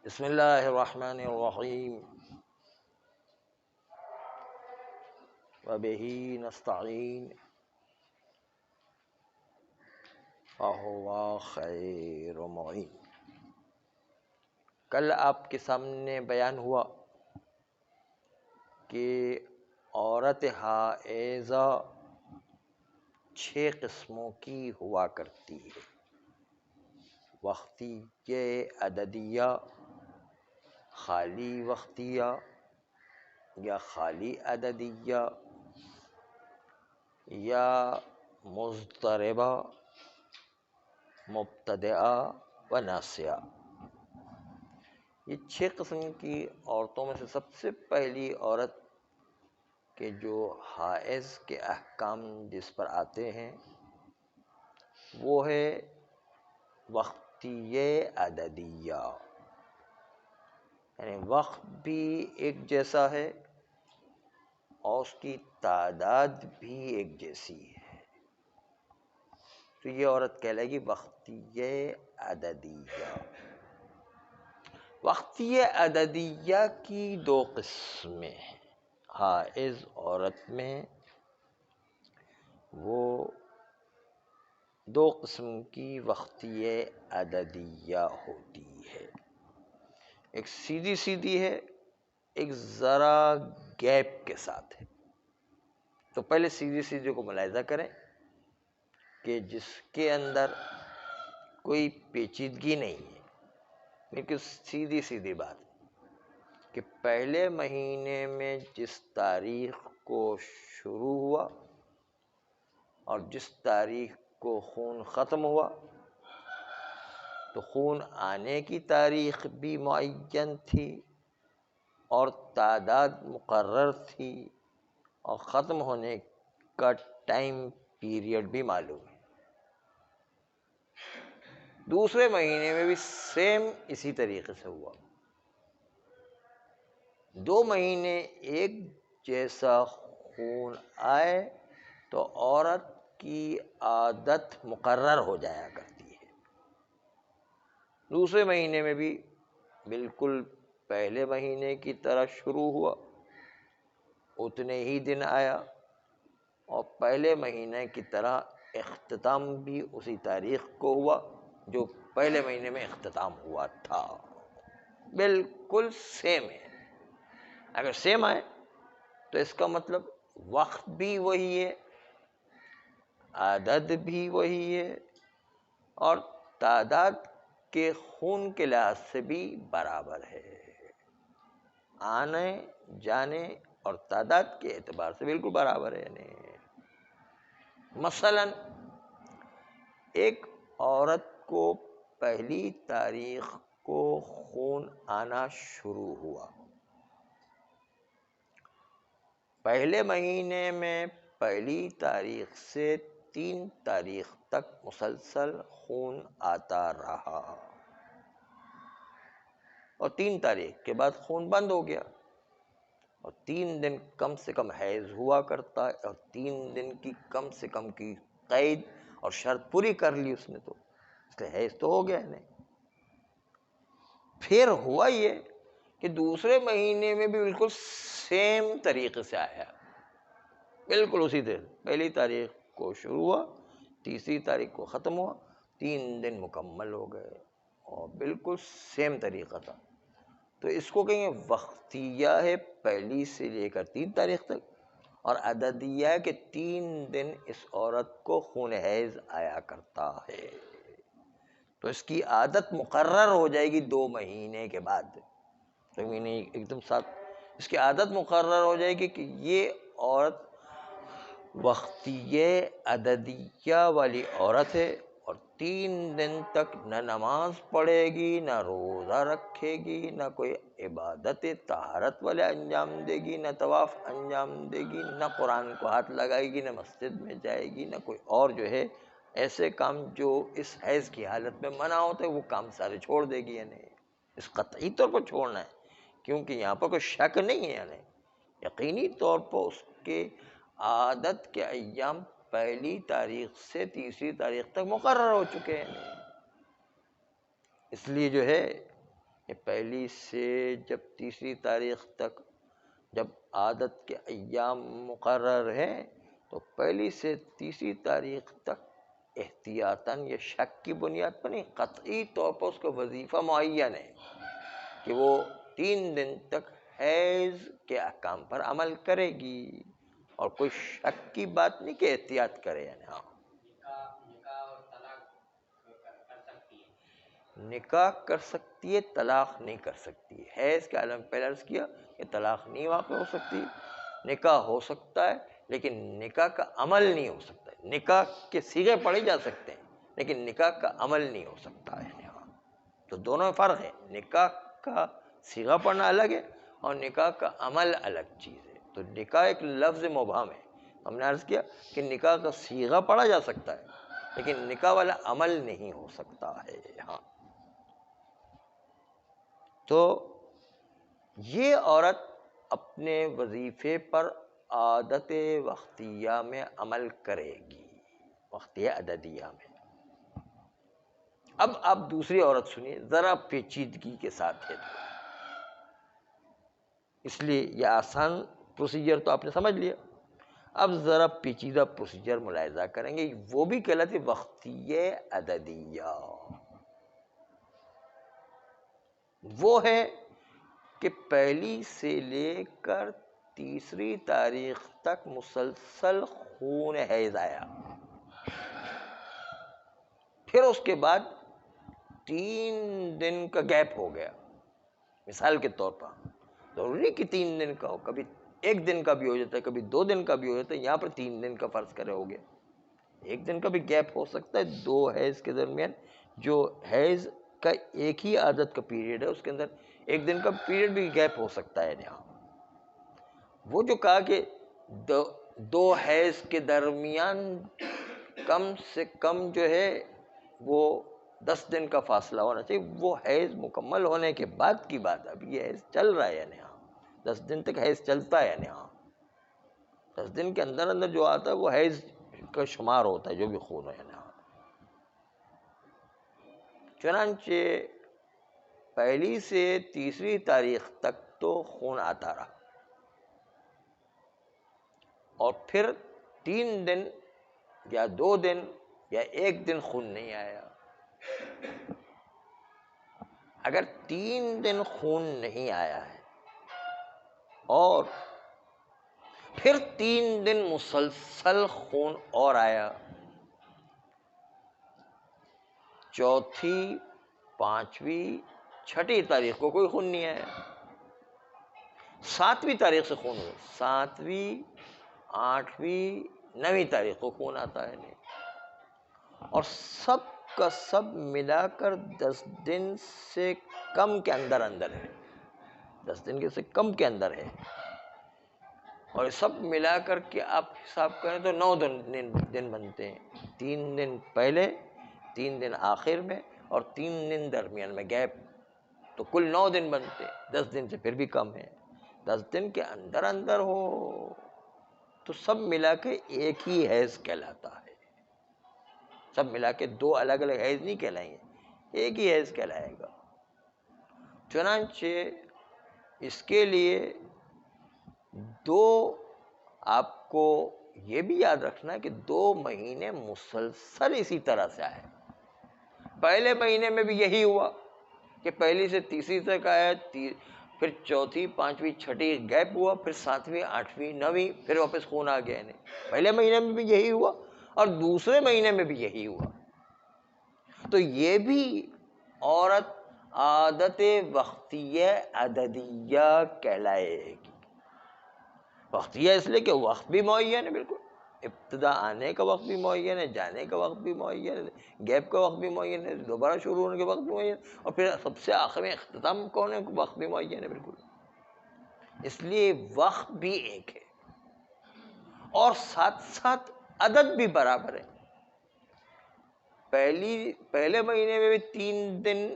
بسم اللہ الرحمن الرحیم وبہ نستعین وہو خیر معین۔ کل آپ کے سامنے بیان ہوا کہ عورت حائضہ 6 قسموں کی ہوا کرتی ہے: وقتیہ عددیہ، خالی وقتیہ یا خالی عددیہ، یا مضطربہ، مبتدعہ و ناسیہ۔ یہ 6 قسم کی عورتوں میں سے سب سے پہلی عورت کے جو حائض کے احکام جس پر آتے ہیں وہ ہے وقتیہ عددیہ، یعنی وقت بھی ایک جیسا ہے اور اس کی تعداد بھی ایک جیسی ہے، تو یہ عورت کہلائے گی وقتیہ عددیہ۔ وقتیہ عددیہ کی 2 قسمیں ہیں حائض عورت میں، وہ 2 قسم کی وقتیہ عددیہ ہوتی ہے، ایک سیدھی سیدھی ہے، ایک ذرا گیپ کے ساتھ ہے۔ تو پہلے سیدھی سیدھی کو ملاحظہ کریں کہ جس کے اندر کوئی پیچیدگی نہیں ہے، لیکن سیدھی سیدھی بات کہ پہلے مہینے میں جس تاریخ کو شروع ہوا اور جس تاریخ کو خون ختم ہوا، تو خون آنے کی تاریخ بھی معین تھی اور تعداد مقرر تھی اور ختم ہونے کا ٹائم پیریڈ بھی معلوم ہے۔ دوسرے مہینے میں بھی سیم اسی طریقے سے ہوا، 2 مہینے ایک جیسا خون آئے تو عورت کی عادت مقرر ہو جایا کرتی ہے۔ دوسرے مہینے میں بھی بالکل پہلے مہینے کی طرح شروع ہوا، اتنے ہی دن آیا اور پہلے مہینے کی طرح اختتام بھی اسی تاریخ کو ہوا جو پہلے مہینے میں اختتام ہوا تھا، بالکل سیم ہے۔ اگر سیم آئے تو اس کا مطلب وقت بھی وہی ہے، عدد بھی وہی ہے اور تعداد کے خون کے لحاظ سے بھی برابر ہے، آنے جانے اور تعداد کے اعتبار سے بالکل برابر ہے۔ یعنی مثلا ایک عورت کو پہلی تاریخ کو خون آنا شروع ہوا، پہلے مہینے میں پہلی تاریخ سے 3 تاریخ تک مسلسل خون آتا رہا اور 3 تاریخ کے بعد خون بند ہو گیا، اور 3 دن کم سے کم حیض ہوا کرتا ہے، اور 3 دن کی کم سے کم کی قید اور شرط پوری کر لی اس نے، تو اس کا حیض تو ہو گیا نہیں۔ پھر ہوا یہ کہ دوسرے مہینے میں بھی بالکل سیم طریقے سے آیا، بالکل اسی طرح پہلی تاریخ کو شروع ہوا، تیسری تاریخ کو ختم ہوا، 3 دن مکمل ہو گئے اور بالکل سیم طریقہ تھا، تو اس کو کہیں گے وقتیہ ہے، پہلی سے لے کر 3 تاریخ تک، اور عددیہ ہے کہ 3 دن اس عورت کو خون حیض آیا کرتا ہے، تو اس کی عادت مقرر ہو جائے گی 2 مہینے کے بعد، 2 مہینے ایک دم ساتھ اس کی عادت مقرر ہو جائے گی کہ یہ عورت وقتیہ عددیہ والی عورت ہے، اور 3 دن تک نہ نماز پڑھے گی، نہ روزہ رکھے گی، نہ کوئی عبادت طہارت والے انجام دے گی، نہ طواف انجام دے گی، نہ قرآن کو ہاتھ لگائے گی، نہ مسجد میں جائے گی، نہ کوئی اور جو ہے ایسے کام جو اس حیض کی حالت میں منع ہوتے ہیں وہ کام سارے چھوڑ دے گی۔ یعنی اس قطعی طور پر چھوڑنا ہے، کیونکہ یہاں پر کوئی شک نہیں ہے، یعنی یقینی طور پر اس کے عادت کے ایام پہلی تاریخ سے تیسری تاریخ تک مقرر ہو چکے ہیں، اس لیے جو ہے یہ پہلی سے جب تیسری تاریخ تک جب عادت کے ایام مقرر ہیں تو پہلی سے تیسری تاریخ تک احتیاطاً یہ شک کی بنیاد پر نہیں، قطعی طور پر اس کا وظیفہ معین ہے کہ وہ 3 دن تک حیض کے احکام پر عمل کرے گی، اور کوئی شک کی بات نہیں کہ احتیاط کرے. یعنی ہاں نکاح کر سکتی ہے، طلاق نہیں کر سکتی. حیض کے عالم پہلے عرض کیا کہ طلاق نہیں واقع ہو سکتی، نکاح ہو سکتا ہے لیکن نکاح کا عمل نہیں ہو سکتا. نکاح کے صیغے پڑھے جا سکتے ہیں لیکن نکاح کا عمل نہیں ہو سکتا ہے. تو دونوں میں فرق ہے، نکاح کا صیغہ پڑھنا الگ ہے اور نکاح کا عمل الگ چیز ہے. تو نکاح ایک لفظ مبہم ہے. ہم نے عرض کیا کہ نکاح کا صیغہ پڑھا جا سکتا ہے لیکن نکاح والا عمل نہیں ہو سکتا ہے. ہاں تو یہ عورت اپنے وظیفے پر عادت وقتیہ میں عمل کرے گی، وقتیہ عددیہ میں. اب آپ دوسری عورت سنیے، ذرا پیچیدگی کے ساتھ ہے، اس لیے یہ آسان پروسیجر تو آپ نے سمجھ لیا. اب ذرا پیچیدہ پروسیجر ملاحظہ کریں گے، وہ بھی کہلاتی وقتیہ عددیہ. وہ ہے کہ پہلی سے لے کر تیسری تاریخ تک مسلسل خون حیض آیا، پھر اس کے بعد 3 دن کا گیپ ہو گیا. مثال کے طور پر ضروری نہیں کہ 3 دن کا ہو، کبھی 1 دن کا بھی ہو جاتا ہے، کبھی 2 دن کا بھی ہو جاتا ہے. یہاں پر 3 دن کا فرض کرے ہو گیا. 1 دن کا بھی گیپ ہو سکتا ہے 2 حیض کے درمیان. جو حیض کا ایک ہی عادت کا پیریڈ ہے اس کے اندر 1 دن کا پیریڈ بھی گیپ ہو سکتا ہے. یہاں وہ جو کہا کہ 2 حیض کے درمیان کم سے کم جو ہے وہ 10 دن کا فاصلہ ہونا چاہیے، وہ حیض مکمل ہونے کے بعد کی بات. اب یہ حیض چل رہا ہے یعنی 10 دن تک حیض چلتا ہے. یعنی 10 دن کے اندر اندر جو آتا ہے وہ حیض کا شمار ہوتا ہے، جو بھی خون ہو. یعنی چنانچہ پہلی سے تیسری تاریخ تک تو خون آتا رہا، اور پھر 3 دن یا 2 دن یا 1 دن خون نہیں آیا. اگر 3 دن خون نہیں آیا ہے اور پھر 3 دن مسلسل خون اور آیا، چوتھی، پانچویں، چھٹی تاریخ کو کوئی خون نہیں آیا، 7ویں تاریخ سے خون ہوا، 7ویں، 8ویں، 9ویں تاریخ کو خون آتا ہے نہیں، اور سب کا سب ملا کر 10 دن سے کم کے اندر ہے، 10 دن کے سے کم کے اندر ہے. اور سب ملا کر کے آپ حساب کریں تو 9 دن بنتے ہیں. 3 دن پہلے، 3 دن آخر میں اور 3 دن درمیان میں گیپ، تو کل 9 دن بنتے ہیں. 10 دن سے پھر بھی کم ہے. 10 دن کے اندر اندر ہو تو سب ملا کے ایک ہی حیض کہلاتا ہے. سب ملا کے 2 الگ الگ حیض نہیں کہلائیں گے، ایک ہی حیض کہلائے گا. چنانچہ اس کے لیے 2 آپ کو یہ بھی یاد رکھنا ہے کہ 2 مہینے مسلسل اسی طرح سے آئے. پہلے مہینے میں بھی یہی ہوا کہ پہلی سے تیسری تک آیا، پھر چوتھی، پانچویں، چھٹی گیپ ہوا، پھر 7ویں، 8ویں، 9ویں پھر واپس خون آ گیا. پہلے مہینے میں بھی یہی ہوا اور دوسرے مہینے میں بھی یہی ہوا. تو یہ بھی عورت عادت وقتیہ عددیہ کہلائے گی. وقتیہ اس لیے کہ وقت بھی معین ہے، بالکل ابتدا آنے کا وقت بھی معین ہے، جانے کا وقت بھی معین ہے، گیپ کا وقت بھی معین ہے، دوبارہ شروع ہونے کے وقت بھی معین ہے، اور پھر سب سے آخر میں اختتام ہونے کا وقت بھی معین ہے. بالکل اس لیے وقت بھی ایک ہے اور ساتھ ساتھ عدد بھی برابر ہے. پہلے مہینے میں بھی 3 دن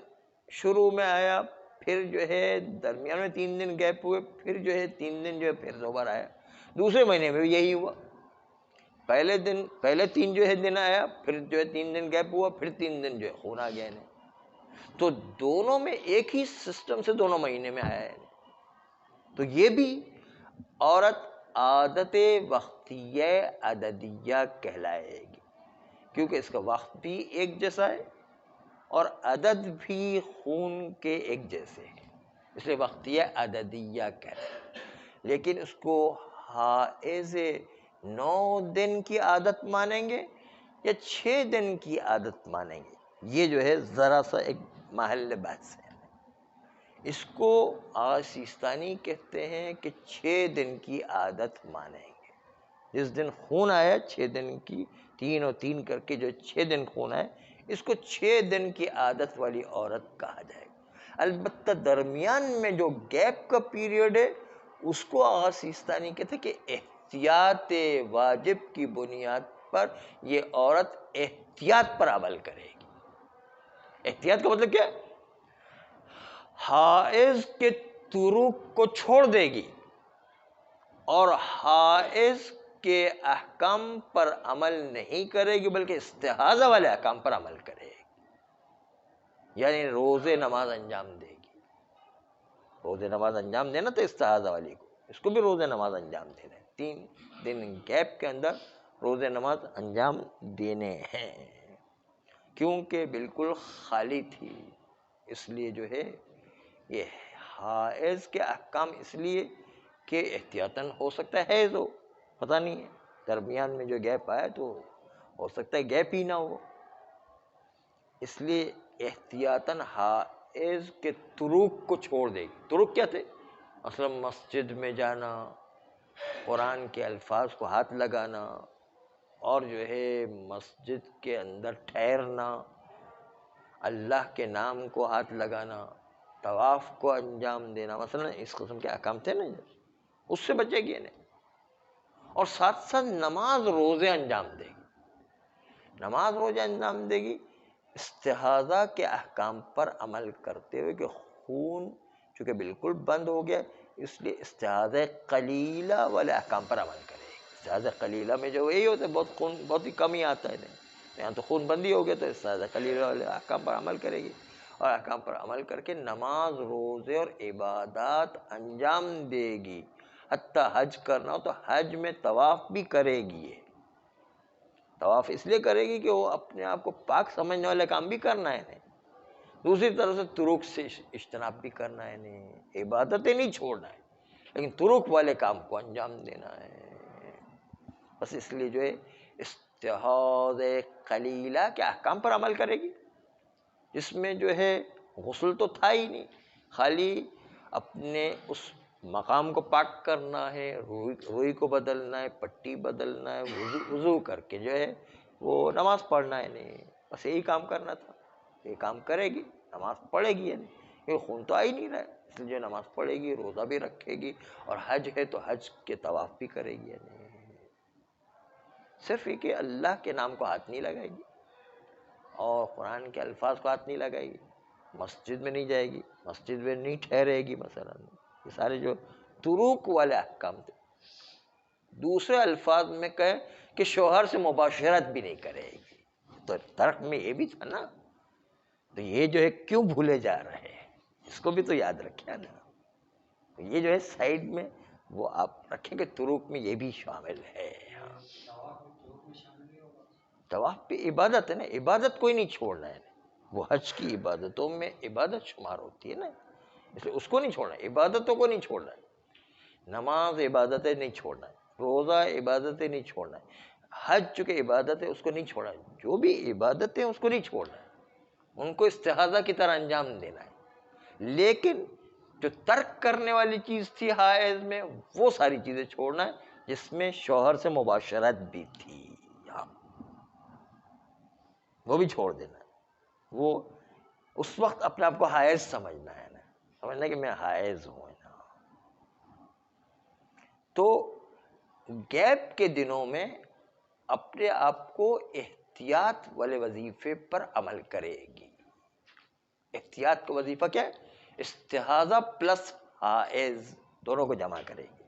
شروع میں آیا، پھر جو ہے درمیان میں 3 دن گیپ ہوئے، پھر جو ہے 3 دن جو ہے پھر دوبارہ آیا. دوسرے مہینے میں بھی یہی ہوا، پہلے 3 جو ہے دن آیا، پھر جو ہے 3 دن گیپ ہوا، پھر 3 دن جو ہے خون آ گیا. تو دونوں میں ایک ہی سسٹم سے دونوں مہینے میں آیا ہے. تو یہ بھی عورت عادت وقتیہ عددیہ کہلائے گی، کیونکہ اس کا وقت بھی ایک جیسا ہے اور عدد بھی خون کے ایک جیسے ہیں، اس لیے وقتیہ عددیہ کہتے ہیں. لیکن اس کو حائض 9 دن کی عادت مانیں گے یا 6 دن کی عادت مانیں گے، یہ جو ہے ذرا سا ایک محل بحث ہے. اس کو آغا سیستانی کہتے ہیں کہ 6 دن کی عادت مانیں گے. جس دن خون آیا 6 دن کی 3 اور 3 کر کے جو 6 دن خون آئے، اس کو 6 دن کی عادت والی عورت کہا جائے گا. البتہ درمیان میں جو گیپ کا پیریڈ ہے اس کو آغا سیستانی کہتے ہیں کہ احتیاط واجب کی بنیاد پر یہ عورت احتیاط پر عمل کرے گی. احتیاط کا مطلب کیا ہے؟ حائض کے طرق کو چھوڑ دے گی اور حائض کے احکام پر عمل نہیں کرے گی، بلکہ استحاضہ والے احکام پر عمل کرے گی. یعنی روزے نماز انجام دے گی. روزے نماز انجام دینا تو استحاضہ والی کو، اس کو بھی روزے نماز انجام دینا ہے. 3 دن گیپ کے اندر روزے نماز انجام دینے ہیں. کیونکہ بالکل خالی تھی، اس لیے جو ہے یہ حائض کے احکام، اس لیے کہ احتیاطاً ہو سکتا ہے حیض ہو، پتہ نہیں ہے، درمیان میں جو گیپ آیا تو ہو سکتا ہے گیپ ہی نہ ہو، اس لیے احتیاطاً حائض کے طرق کو چھوڑ دے گی. طرق کیا تھے؟ مثلا مسجد میں جانا، قرآن کے الفاظ کو ہاتھ لگانا، اور جو ہے مسجد کے اندر ٹھہرنا، اللہ کے نام کو ہاتھ لگانا، طواف کو انجام دینا، مثلا اس قسم کے احکام تھے نا، اس سے بچے گی نہیں. اور ساتھ ساتھ نماز روزے انجام دے گی. نماز روزے انجام دے گی استحاضہ کے احکام پر عمل کرتے ہوئے، کہ خون چونکہ بالکل بند ہو گیا، اس لیے استحاضہ قلیلہ والے احکام پر عمل کرے گی. استحاضہ قلیلہ میں جو یہی ہوتا ہے، بہت خون بہت ہی کم ہی آتا ہے، یہاں تو خون بندی ہو گیا، تو استحاضہ قلیلہ والے احکام پر عمل کرے گی، اور احکام پر عمل کر کے نماز روزے اور عبادات انجام دے گی. حتیٰ حج کرنا ہو تو حج میں طواف بھی کرے گی. طواف اس لیے کرے گی کہ وہ اپنے آپ کو پاک سمجھنے والے کام بھی کرنا ہے، دوسری طرف سے طرق سے اجتناب بھی کرنا ہے، عبادتیں نہیں چھوڑنا ہے، لیکن طرق والے کام کو انجام دینا ہے. بس اس لیے جو ہے استحاضہ قلیلہ کے احکام پر عمل کرے گی، جس میں جو ہے غسل تو تھا ہی نہیں، خالی اپنے اس مقام کو پاک کرنا ہے، روئی کو بدلنا ہے، پٹی بدلنا ہے، وضو کر کے جو ہے وہ نماز پڑھنا ہے. نہیں، بس یہی کام کرنا تھا. یہ کام کرے گی، نماز پڑھے گی. یہ خون تو آ ہی نہیں رہا ہے، اس لیے نماز پڑھے گی، روزہ بھی رکھے گی، اور حج ہے تو حج کے طواف بھی کرے گی. صرف یہ کہ اللہ کے نام کو ہاتھ نہیں لگائے گی اور قرآن کے الفاظ کو ہاتھ نہیں لگائے گی، مسجد میں نہیں جائے گی، مسجد میں نہیں ٹھہرے گی. مثلا یہ سارے جو طرق والے احکام تھے. دوسرے الفاظ میں کہیں کہ شوہر سے مباشرت بھی نہیں کرے گی. تو ترک میں یہ بھی تھا نا، تو یہ جو ہے کیوں بھولے جا رہے ہیں، اس کو بھی تو یاد رکھیں نا. یہ جو ہے سائیڈ میں وہ آپ رکھیں کہ طرق میں یہ بھی شامل ہے. طواف بھی عبادت ہے نا، عبادت کوئی نہیں چھوڑنا ہے، وہ حج کی عبادتوں میں عبادت شمار ہوتی ہے نا، اس لیے اس کو نہیں چھوڑنا ہے، عبادتوں کو نہیں چھوڑنا ہے. نماز عبادتیں نہیں چھوڑنا ہے، روزہ عبادتیں نہیں چھوڑنا ہے، حج چونکہ عبادت ہے اس کو نہیں چھوڑنا ہے. جو بھی عبادتیں اس کو نہیں چھوڑنا ہے، ان کو استحاضہ کی طرح انجام دینا ہے. لیکن جو ترک کرنے والی چیز تھی حائض میں، وہ ساری چیزیں چھوڑنا ہے، جس میں شوہر سے مباشرت بھی تھی، وہ بھی چھوڑ دینا ہے. وہ اس وقت اپنے آپ کو حائض سمجھنا ہے نا، سمجھنا کہ میں حائض ہوں نا. تو گیپ کے دنوں میں اپنے آپ کو احتیاط والے وظیفے پر عمل کرے گی. احتیاط کا وظیفہ کیا ہے؟ استحاضہ پلس حائض دونوں کو جمع کرے گی.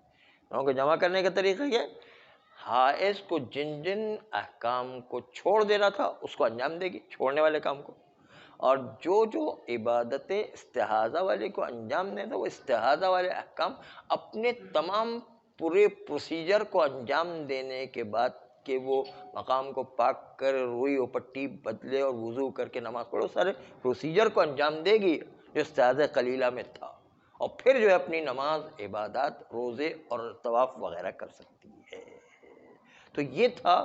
دونوں کو جمع کرنے کا طریقہ کیا ہے؟ حائض کو جن جن احکام کو چھوڑ دینا تھا اس کو انجام دے گی، چھوڑنے والے کام کو، اور جو عبادتیں استحاضہ والے کو انجام دیں تو وہ استحاضہ والے احکام اپنے تمام پورے پروسیجر کو انجام دینے کے بعد کہ وہ مقام کو پاک کر روئی و پٹی بدلے اور وضو کر کے نماز پڑھو، سارے پروسیجر کو انجام دے گی جو استحاضہ قلیلہ میں تھا، اور پھر جو ہے اپنی نماز، عبادات، روزے اور طواف وغیرہ کر سکتی ہے۔ تو یہ تھا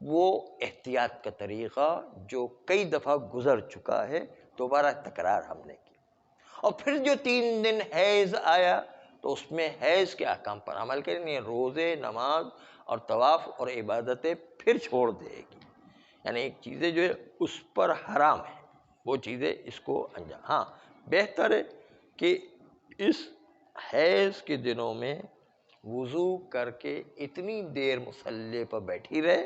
وہ احتیاط کا طریقہ جو کئی دفعہ گزر چکا ہے، دوبارہ تکرار ہم نے کی۔ اور پھر جو 3 دن حیض آیا تو اس میں حیض کے احکام پر عمل کریں، روزے، نماز اور طواف اور عبادتیں پھر چھوڑ دے گی، یعنی ایک چیزیں جو ہے اس پر حرام ہے وہ چیزیں اس کو انجام۔ ہاں بہتر ہے کہ اس حیض کے دنوں میں وضو کر کے اتنی دیر مصلی پر بیٹھی رہے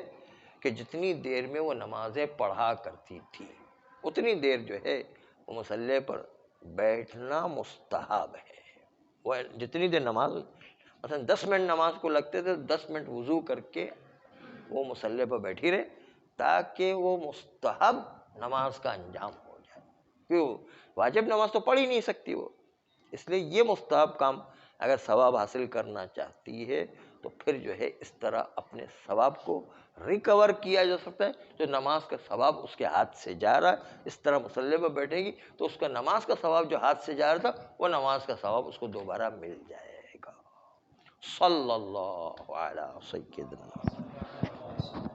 کہ جتنی دیر میں وہ نمازیں پڑھا کرتی تھی اتنی دیر جو ہے وہ مصلی پر بیٹھنا مستحب ہے۔ وہ جتنی دیر نماز، مثلا 10 منٹ نماز کو لگتے تھے، 10 منٹ وضو کر کے وہ مصلی پر بیٹھی رہے تاکہ وہ مستحب نماز کا انجام ہو جائے، کیوں واجب نماز تو پڑھ ہی نہیں سکتی وہ، اس لیے یہ مستحب کام اگر ثواب حاصل کرنا چاہتی ہے تو پھر جو ہے اس طرح اپنے ثواب کو ریکور کیا جا سکتا ہے۔ جو نماز کا ثواب اس کے ہاتھ سے جا رہا ہے، اس طرح مصلی پر بیٹھے گی تو اس کا نماز کا ثواب جو ہاتھ سے جا رہا تھا وہ نماز کا ثواب اس کو دوبارہ مل جائے گا۔ صلی اللہ علیہ سیدنا